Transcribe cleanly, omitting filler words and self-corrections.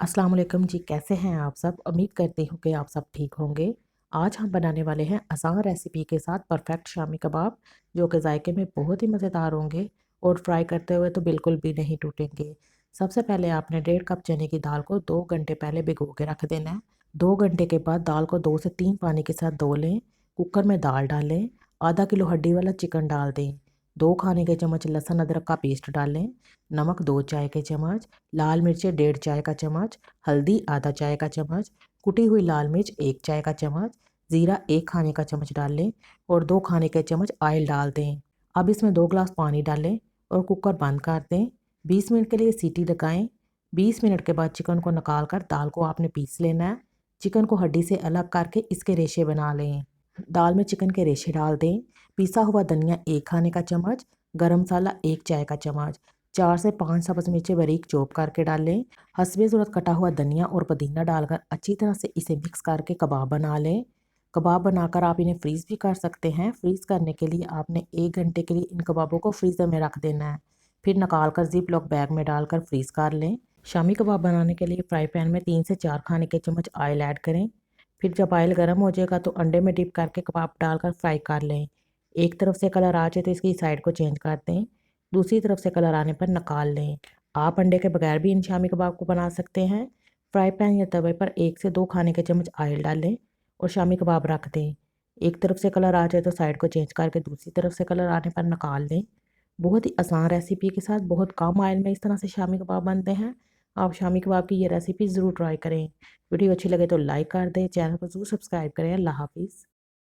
अस्सलाम वालेकुम जी, कैसे हैं आप सब? उम्मीद करती हूँ कि आप सब ठीक होंगे। आज हम बनाने वाले हैं आसान रेसिपी के साथ परफेक्ट शामी कबाब, जो कि जायके में बहुत ही मज़ेदार होंगे और फ्राई करते हुए तो बिल्कुल भी नहीं टूटेंगे। सबसे पहले आपने 1.5 कप चने की दाल को 2 घंटे पहले भिगो के रख देना है। 2 घंटे के बाद दाल को 2 से 3 पानी के साथ धो लें। कुकर में दाल डालें, आधा किलो हड्डी वाला चिकन डाल दें, 2 खाने के चम्मच लहसुन अदरक का पेस्ट डालें, नमक 2 चाय के चम्मच, लाल मिर्चें 1.5 चाय का चम्मच, हल्दी आधा चाय का चम्मच, कुटी हुई लाल मिर्च 1 चाय का चम्मच, ज़ीरा 1 खाने का चम्मच डाल लें और 2 खाने के चम्मच ऑयल डाल दें। अब इसमें 2 गिलास पानी डालें और कुकर बंद कर दें। 20 मिनट के लिए सीटी लगाएं। 20 मिनट के बाद चिकन को निकाल कर दाल को आपने पीस लेना है। चिकन को हड्डी से अलग करके इसके रेशे बना लें। दाल में चिकन के रेशे डाल दें। पिसा हुआ धनिया 1 खाने का चम्मच, गरम मसाला 1 चाय का चम्मच, 4 से 5 सब्ज़ मिर्चें बारीक चॉप करके डाल लें। हस्बे ज़रूरत कटा हुआ धनिया और पुदीना डालकर अच्छी तरह से इसे मिक्स करके कबाब बना लें। कबाब बनाकर आप इन्हें फ्रीज़ भी कर सकते हैं। फ्रीज़ करने के लिए आपने 1 घंटे के लिए इन कबाबों को फ्रीज़र में रख देना है। फिर निकाल कर जिप लॉक बैग में डालकर फ्रीज़ कर लें। शामी कबाब बनाने के लिए फ्राई पैन में 3 से 4 खाने के चम्मच ऑयल ऐड करें। फिर जब ऑयल गर्म हो जाएगा तो अंडे में डिप करके कबाब डालकर फ्राई कर लें। एक तरफ से कलर आ जाए तो इसकी साइड को चेंज कर दें। दूसरी तरफ से कलर आने पर निकाल लें। आप अंडे के बगैर भी इन शामी कबाब को बना सकते हैं। फ्राई पैन या तवे पर 1 से 2 खाने के चम्मच ऑयल डालें और शामी कबाब रख दें। एक तरफ से कलर आ जाए तो साइड को चेंज करके दूसरी तरफ से कलर आने पर निकाल लें। बहुत ही आसान रेसिपी के साथ बहुत कम ऑयल में इस तरह से शामी कबाब बनते हैं। आप शामी कबाब की ये रेसिपी ज़रूर ट्राई करें। वीडियो अच्छी लगे तो लाइक कर दें, चैनल को ज़रूर सब्सक्राइब करें। अल्लाह हाफिज़।